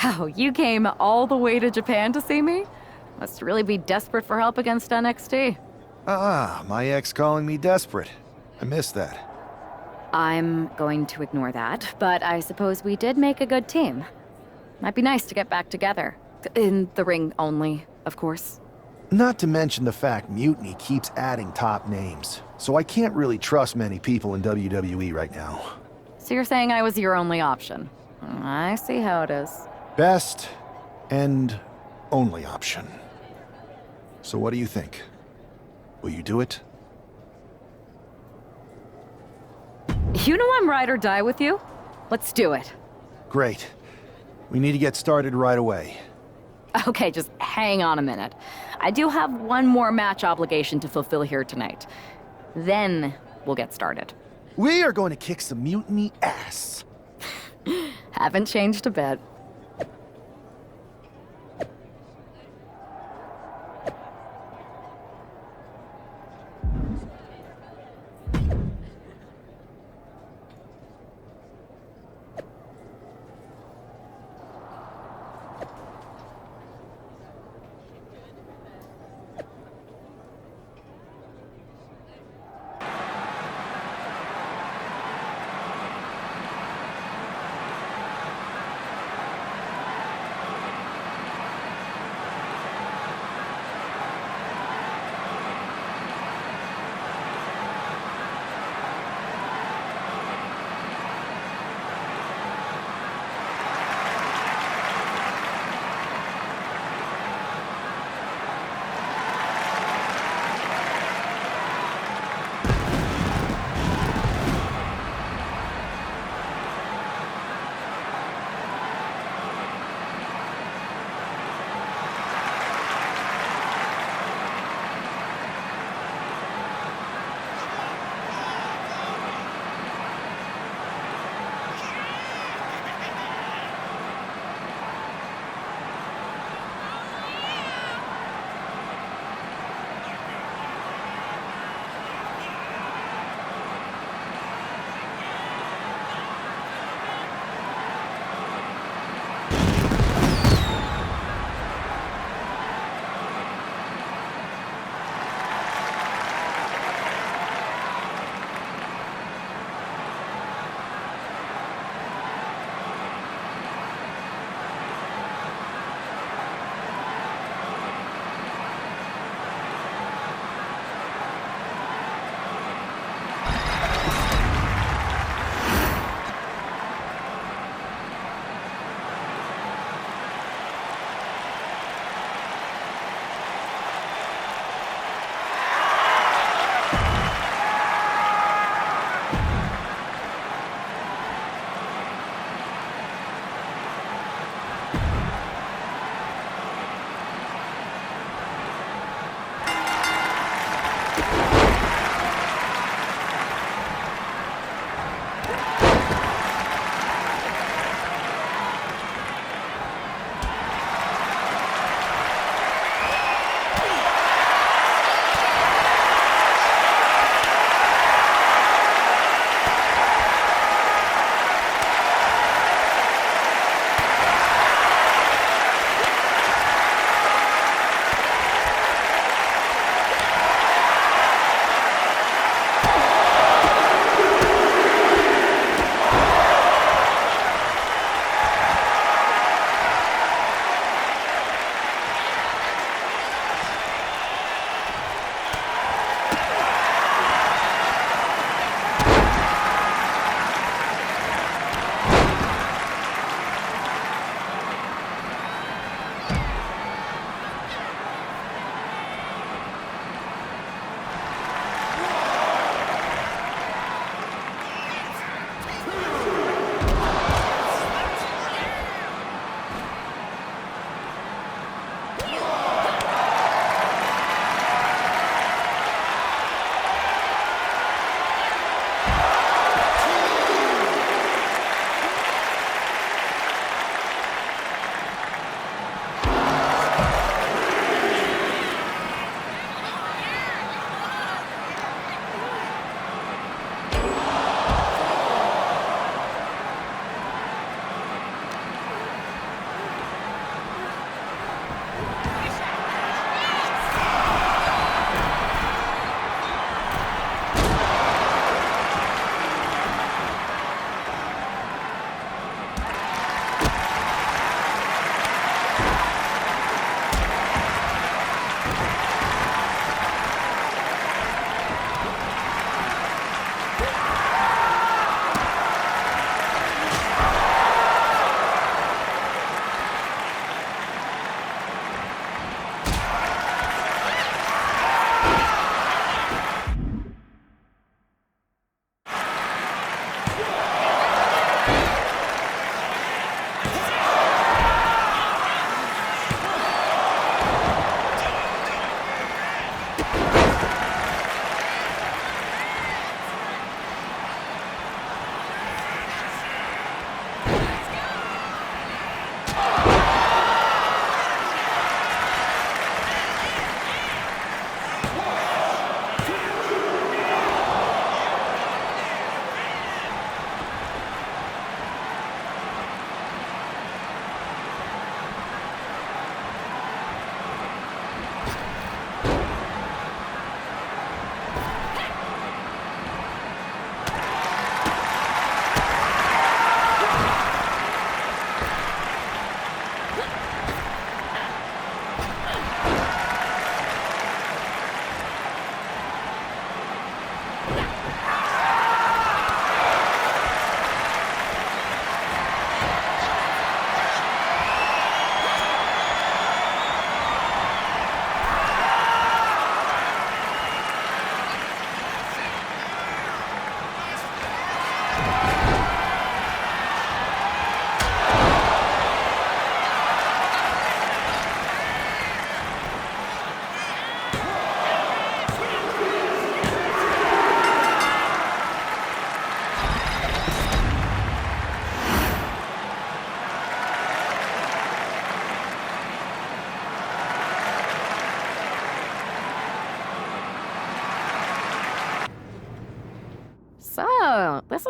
Wow, you came all the way to Japan to see me? Must really be desperate for help against NXT. My ex calling me desperate. I missed that. I'm going to ignore that, but I suppose we did make a good team. Might be nice to get back together. In the ring only, of course. Not to mention the fact Mutiny keeps adding top names, so I can't really trust many people in WWE right now. So you're saying I was your only option? I see how it is. Best and only option. So what do you think? Will you do it? You know I'm ride or die with you. Let's do it. Great. We need to get started right away. Okay, just hang on a minute. I do have one more match obligation to fulfill here tonight. Then we'll get started. We are going to kick some Mutiny ass. Haven't changed a bit.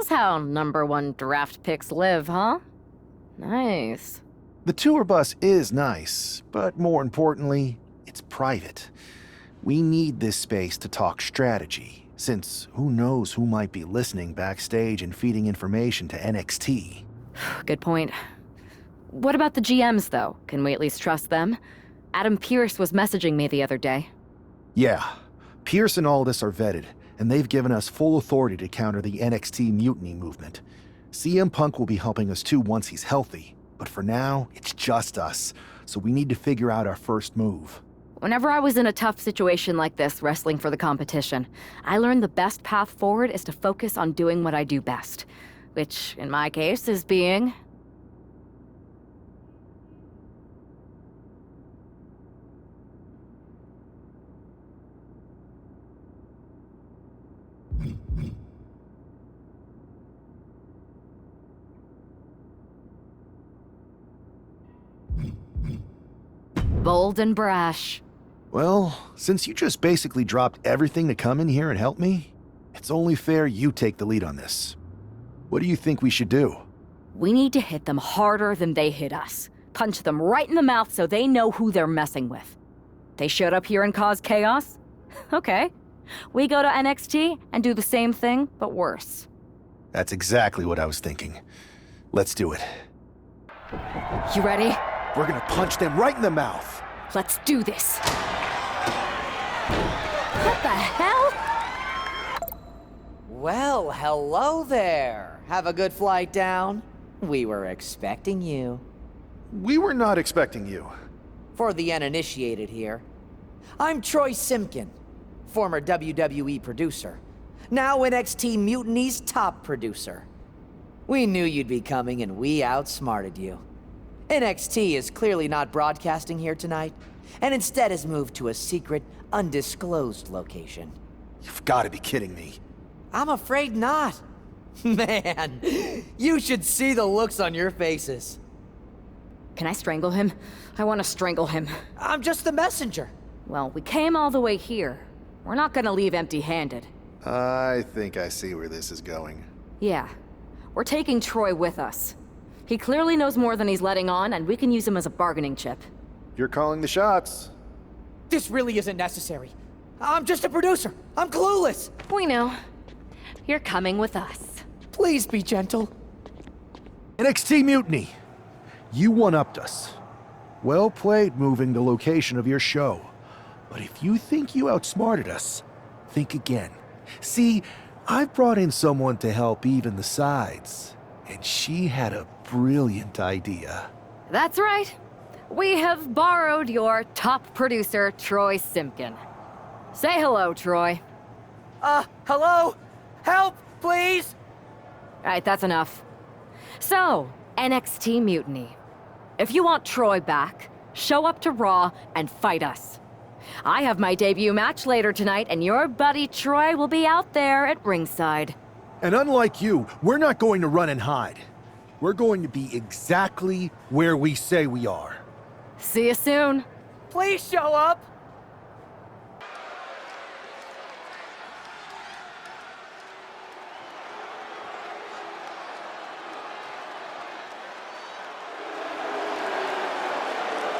is how #1 draft picks live, huh? Nice. The tour bus is nice, but more importantly, it's private. We need this space to talk strategy, since who knows who might be listening backstage and feeding information to NXT. Good point. What about the GMs, though? Can we at least trust them? Adam Pearce was messaging me the other day. Yeah, Pierce and Aldis are vetted, and they've given us full authority to counter the NXT mutiny movement. CM Punk will be helping us too once he's healthy, but for now, it's just us, so we need to figure out our first move. Whenever I was in a tough situation like this, wrestling for the competition, I learned the best path forward is to focus on doing what I do best, which, in my case, is being... bold and brash. Well, since you just basically dropped everything to come in here and help me, it's only fair you take the lead on this. What do you think we should do? We need to hit them harder than they hit us. Punch them right in the mouth so they know who they're messing with. They showed up here and caused chaos? Okay. We go to NXT and do the same thing, but worse. That's exactly what I was thinking. Let's do it. You ready? We're gonna punch them right in the mouth. Let's do this. What the hell? Well, hello there. Have a good flight down? We were expecting you. We were not expecting you. For the uninitiated here, I'm Troy Simpkin, former WWE producer, now NXT Mutiny's top producer. We knew you'd be coming and we outsmarted you. NXT is clearly not broadcasting here tonight, and instead has moved to a secret, undisclosed location. You've got to be kidding me. I'm afraid not. Man, you should see the looks on your faces. Can I strangle him? I want to strangle him. I'm just the messenger. Well, we came all the way here. We're not gonna leave empty-handed. I think I see where this is going. Yeah. We're taking Troy with us. He clearly knows more than he's letting on, and we can use him as a bargaining chip. You're calling the shots. This really isn't necessary. I'm just a producer. I'm clueless. We know. You're coming with us. Please be gentle. NXT Mutiny. You one-upped us. Well played moving the location of your show. But if you think you outsmarted us, think again. See, I've brought in someone to help even the sides. And she had a brilliant idea. That's right. We have borrowed your top producer, Troy Simpkin. Say hello, Troy. Hello? Help, please? All right, that's enough. So, NXT Mutiny. If you want Troy back, show up to Raw and fight us. I have my debut match later tonight, and your buddy Troy will be out there at ringside. And unlike you, we're not going to run and hide. We're going to be exactly where we say we are. See you soon. Please show up.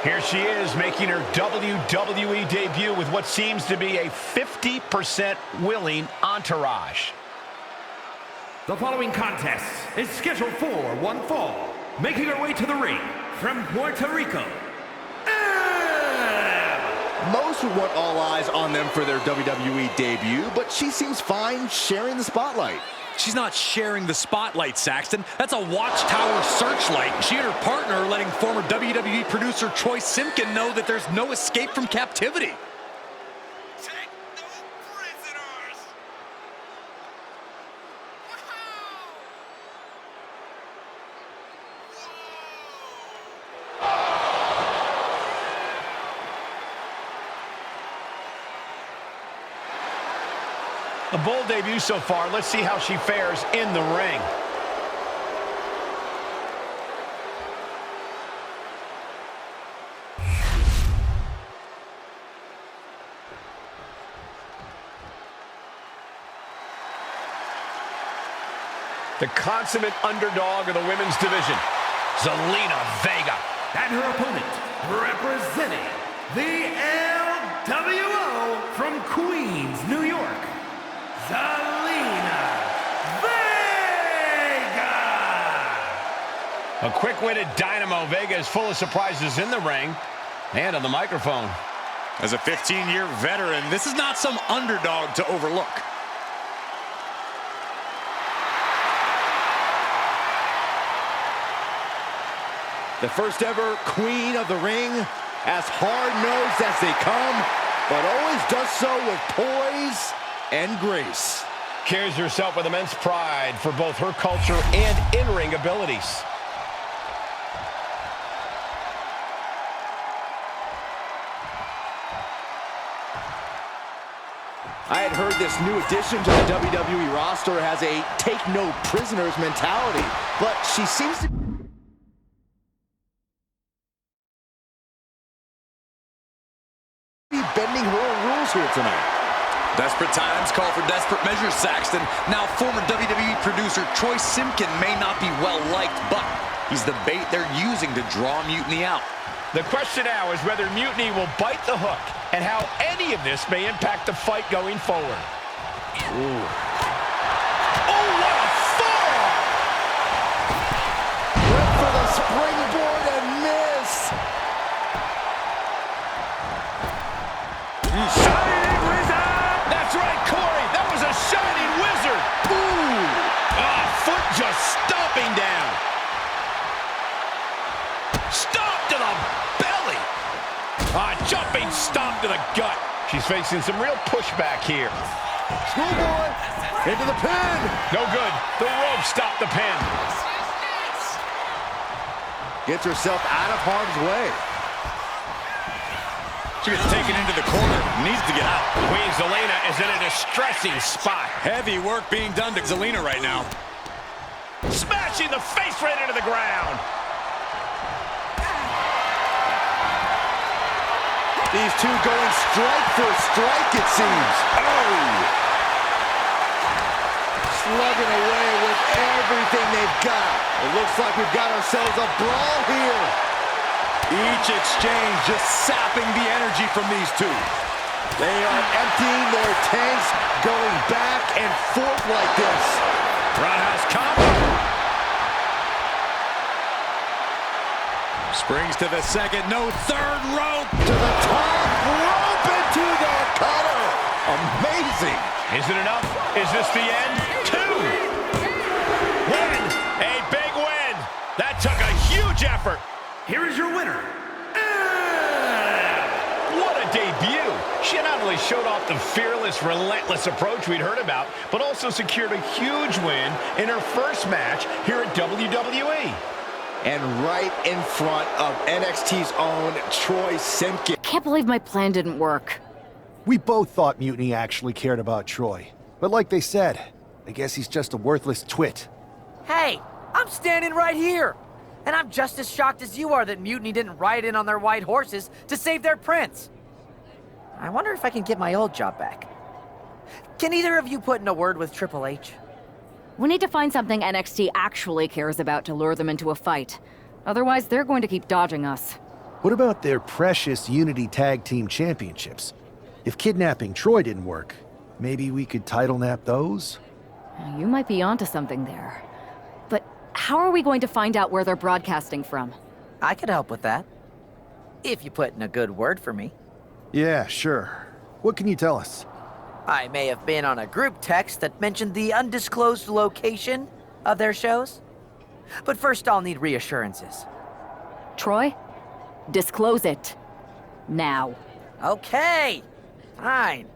Here she is, making her WWE debut with what seems to be a 50% willing entourage. The following contest is scheduled for one fall. Making her way to the ring from Puerto Rico. Most would want all eyes on them for their WWE debut, but she seems fine sharing the spotlight. She's not sharing the spotlight, Saxton. That's a watchtower searchlight. She and her partner are letting former WWE producer Troy Simpkin know that there's no escape from captivity. Take no prisoners! A bold debut so far. Let's see how she fares in the ring. The consummate underdog of the women's division, Zelina Vega. And her opponent, representing the LWO from Queens, New York, Zelina Vega! A quick-witted dynamo, Vega is full of surprises in the ring and on the microphone. As a 15-year veteran, this is not some underdog to overlook. The first ever queen of the ring, as hard-nosed as they come, but always does so with poise and grace. Carries herself with immense pride for both her culture and in-ring abilities. I had heard this new addition to the WWE roster has a take-no-prisoners mentality, but she seems to be bending her own rules here tonight. Desperate times call for desperate measures, Saxton. Now, former WWE producer Troy Simpkin may not be well-liked, but he's the bait they're using to draw Mutiny out. The question now is whether Mutiny will bite the hook and how any of this may impact the fight going forward. Ooh. Oh, what a forearm! Went for the springboard and miss. Shining Wizard! That's right, Corey. That was a Shining Wizard. Ooh! Foot just stomping down. Stomp to the belly. Jumping stomp to the gut. She's facing some real pushback here. Schoolboy into the pin. No good. The rope stopped the pin. Gets herself out of harm's way. She gets taken into the corner. Needs to get out. Queen Zelina is in a distressing spot. Heavy work being done to Zelina right now. Smashing the face right into the ground. These two going strike for strike, it seems. Oh! Slugging away with everything they've got. It looks like we've got ourselves a brawl here. Each exchange just sapping the energy from these two. They are emptying their tanks, going back and forth like this. Roundhouse combo. Springs to the second, no third rope. To the top rope into the cutter. Amazing. Is it enough? Is this the end? 2. Win. A big win. That took a huge effort. Here is your winner. What a debut. She not only showed off the fearless, relentless approach we'd heard about, but also secured a huge win in her first match here at WWE. And right in front of NXT's own Troy Simpkin. Can't believe my plan didn't work. We both thought Mutiny actually cared about Troy. But like they said, I guess he's just a worthless twit. Hey, I'm standing right here. And I'm just as shocked as you are that Mutiny didn't ride in on their white horses to save their prince. I wonder if I can get my old job back. Can either of you put in a word with Triple H? We need to find something NXT actually cares about to lure them into a fight. Otherwise, they're going to keep dodging us. What about their precious Unity Tag Team Championships? If kidnapping Troy didn't work, maybe we could title nap those? You might be onto something there. But how are we going to find out where they're broadcasting from? I could help with that. If you put in a good word for me. Yeah, sure. What can you tell us? I may have been on a group text that mentioned the undisclosed location of their shows. But first I'll need reassurances. Troy? Disclose it. Now. Okay, fine.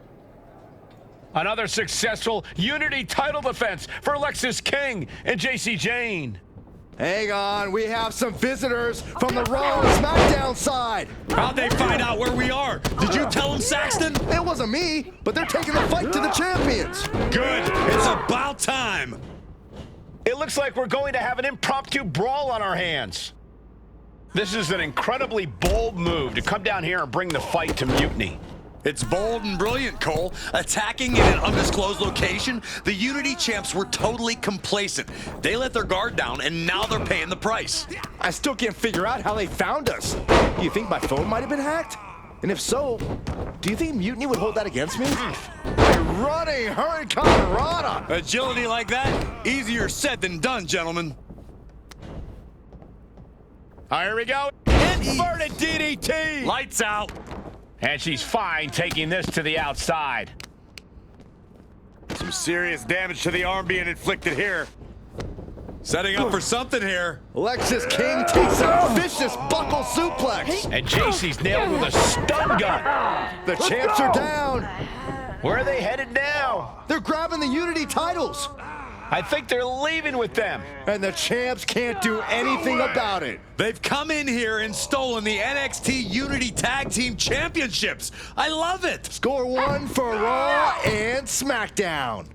Another successful Unity title defense for Lexis King and JC Jane. Hang on, we have some visitors from the Raw and SmackDown side. How'd they find out where we are? Did you tell them, Saxton? It wasn't me, but they're taking the fight to the champions. Good. It's about time. It looks like we're going to have an impromptu brawl on our hands. This is an incredibly bold move to come down here and bring the fight to Mutiny. It's bold and brilliant, Cole. Attacking in an undisclosed location, the Unity champs were totally complacent. They let their guard down, and now they're paying the price. I still can't figure out how they found us. Do you think my phone might have been hacked? And if so, do you think Mutiny would hold that against me? Running Hurricane Rana! Agility like that? Easier said than done, gentlemen. All right, here we go. Inverted DDT. Lights out. And she's fine taking this to the outside. Some serious damage to the arm being inflicted here. Setting up for something here. Lexus King takes a vicious buckle suplex. And JC's nailed with a stun gun. The champs are down. Where are they headed now? They're grabbing the Unity titles. I think they're leaving with them. And the champs can't do anything about it. They've come in here and stolen the NXT Unity Tag Team Championships. I love it. Score one for Raw and SmackDown.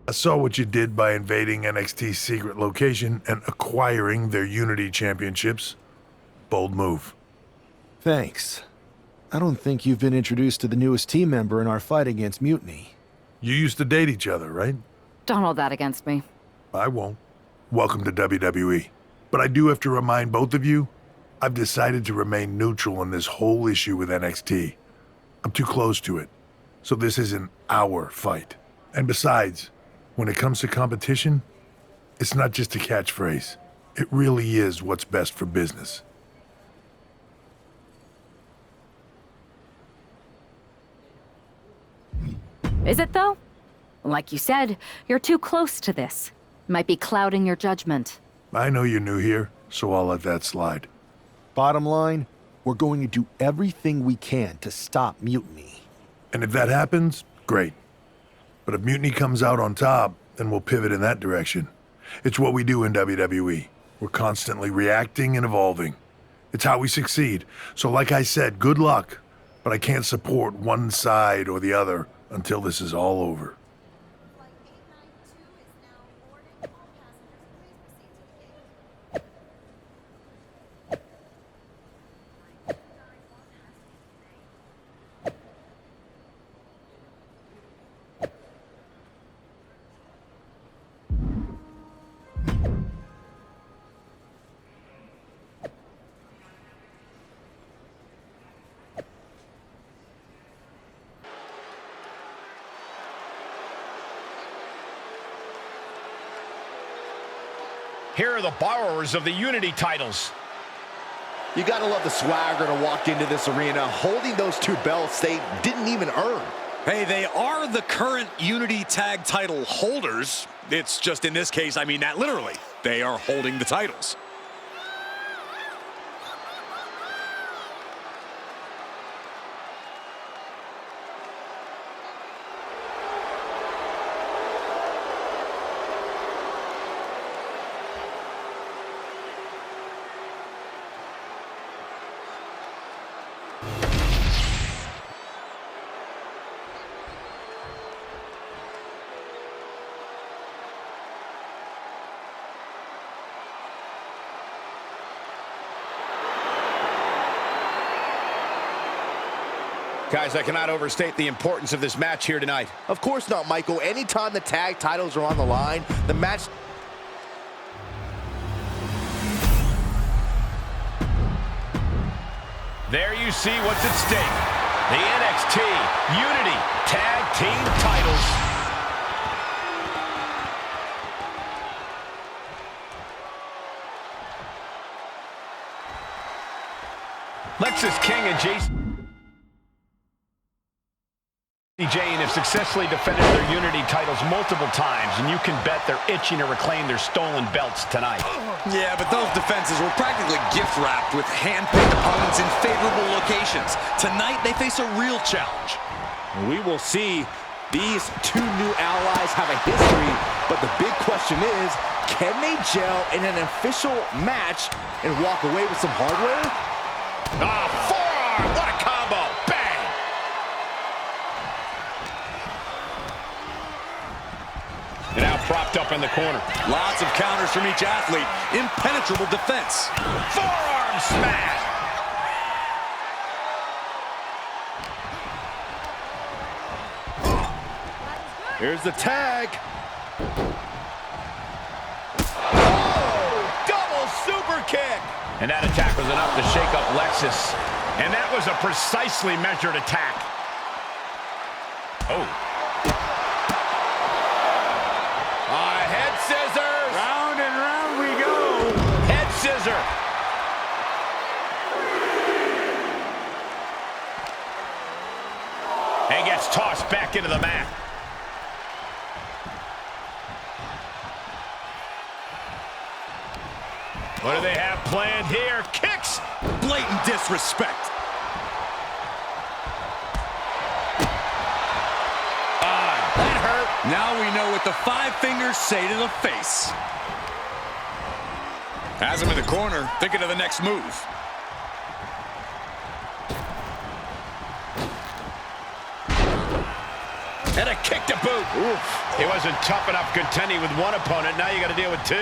I saw what you did by invading NXT's secret location and acquiring their Unity championships. Bold move. Thanks. I don't think you've been introduced to the newest team member in our fight against Mutiny. You used to date each other, right? Don't hold that against me. I won't. Welcome to WWE. But I do have to remind both of you, I've decided to remain neutral in this whole issue with NXT. I'm too close to it. So this isn't our fight. And besides, when it comes to competition, it's not just a catchphrase. It really is what's best for business. Is it, though? Like you said, you're too close to this. Might be clouding your judgment. I know you're new here, so I'll let that slide. Bottom line, we're going to do everything we can to stop Mutiny. And if that happens, great. But if Mutiny comes out on top, then we'll pivot in that direction. It's what we do in WWE. We're constantly reacting and evolving. It's how we succeed. So like I said, good luck. But I can't support one side or the other until this is all over. Here are the borrowers of the Unity titles. You gotta love the swagger to walk into this arena holding those two belts they didn't even earn. Hey, they are the current Unity Tag title holders. It's just in this case, I mean that literally. They are holding the titles. Guys, I cannot overstate the importance of this match here tonight. Of course not, Michael. Anytime the tag titles are on the line, the match... There you see what's at stake. The NXT Unity Tag Team titles. Lexus King and Jane have successfully defended their Unity titles multiple times, and you can bet they're itching to reclaim their stolen belts tonight. Yeah, but those defenses were practically gift-wrapped with hand-picked opponents in favorable locations. Tonight, they face a real challenge. We will see. These two new allies have a history, but the big question is, can they gel in an official match and walk away with some hardware? Ah, forearm! What a combo! Bang! And now propped up in the corner. Lots of counters from each athlete. Impenetrable defense. Forearm smash! Here's the tag. Oh, double super kick. And that attack was enough to shake up Lexus. And that was a precisely measured attack. Oh. Head scissors. Round and round we go. Head scissor. And gets tossed back into the mat. What do they have planned here? Kicks! Blatant disrespect. That hurt. Now we know what the 5 fingers say to the face. Has him in the corner, thinking of the next move. And a kick to boot. Oof. He wasn't tough enough contending with one opponent. Now you got to deal with 2.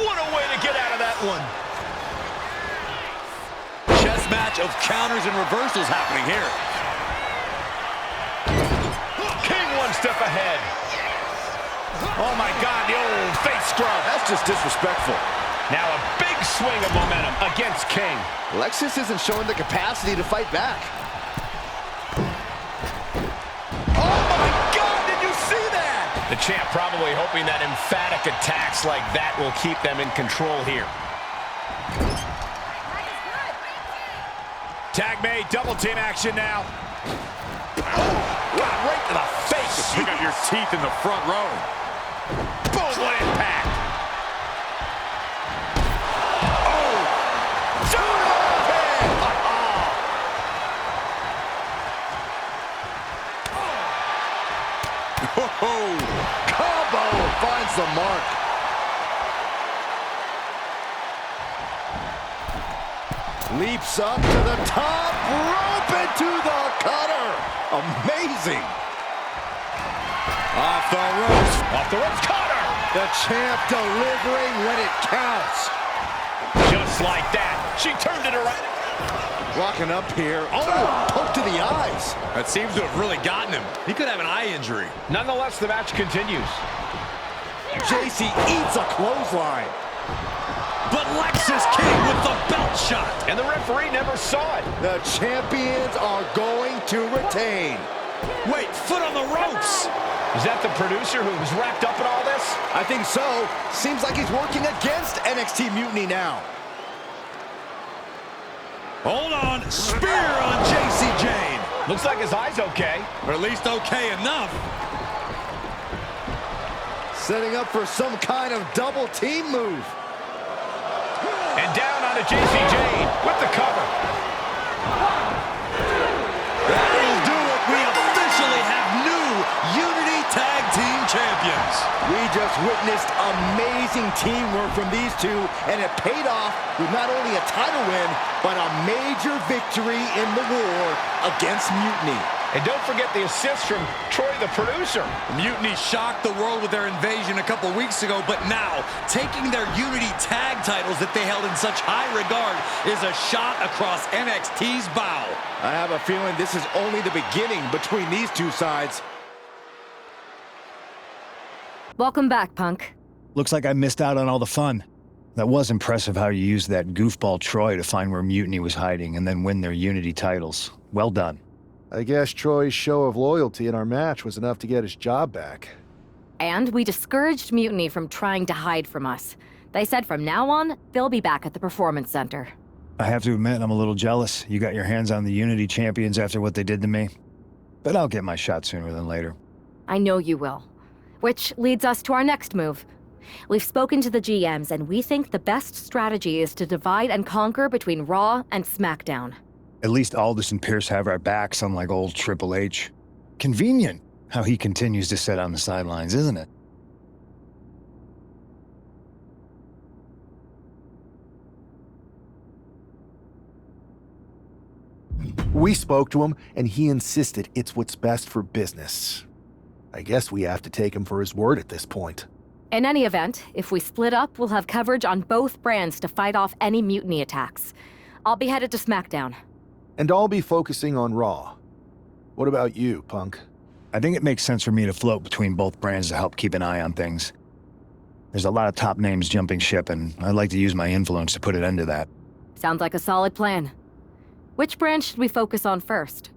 What a way to get out of that one. Chess match of counters and reversals happening here. King one step ahead. Oh my God, the old face scrub. That's just disrespectful. Now a big swing of momentum against King. Lexus isn't showing the capacity to fight back. Oh my God, did you see that? The champ probably hoping that emphatic attacks like that will keep them in control here. Tag made, double team action now. Oh, right to the face. Pick up your teeth in the front row. Boom, what impact. Oh, combo finds the mark. Leaps up to the top rope into the cutter. Amazing. Off the ropes. Off the ropes, cutter. The champ delivering when it counts. Just like that. She turned it around. Walking up here. Oh, poke to the eyes. That seems to have really gotten him. He could have an eye injury. Nonetheless, the match continues. JC eats a clothesline. But Lexus King with the belt shot. And the referee never saw it. The champions are going to retain. Wait, foot on the ropes. Is that the producer who's wrapped up in all this? I think so. Seems like he's working against NXT Mutiny now. Hold on. Spear on JC Jane. Looks like his eye's okay. Or at least okay enough. Setting up for some kind of double team move. And down onto JC Jane with the cover. That'll do it. We officially have new Unity Tag Team Champions. We just witnessed amazing teamwork from these two, and it paid off with not only a title win, but a major victory in the war against Mutiny. And don't forget the assist from Troy, the producer. Mutiny shocked the world with their invasion a couple weeks ago, but now, taking their Unity tag titles that they held in such high regard is a shot across NXT's bow. I have a feeling this is only the beginning between these two sides. Welcome back, Punk. Looks like I missed out on all the fun. That was impressive how you used that goofball Troy to find where Mutiny was hiding and then win their Unity titles. Well done. I guess Troy's show of loyalty in our match was enough to get his job back. And we discouraged Mutiny from trying to hide from us. They said from now on, they'll be back at the Performance Center. I have to admit, I'm a little jealous. You got your hands on the Unity champions after what they did to me. But I'll get my shot sooner than later. I know you will. Which leads us to our next move. We've spoken to the GMs, and we think the best strategy is to divide and conquer between Raw and SmackDown. At least Aldous and Pierce have our backs, unlike old Triple H. Convenient how he continues to sit on the sidelines, isn't it? We spoke to him, and he insisted it's what's best for business. I guess we have to take him for his word at this point. In any event, if we split up, we'll have coverage on both brands to fight off any Mutiny attacks. I'll be headed to SmackDown. And I'll be focusing on Raw. What about you, Punk? I think it makes sense for me to float between both brands to help keep an eye on things. There's a lot of top names jumping ship, and I'd like to use my influence to put an end to that. Sounds like a solid plan. Which brand should we focus on first?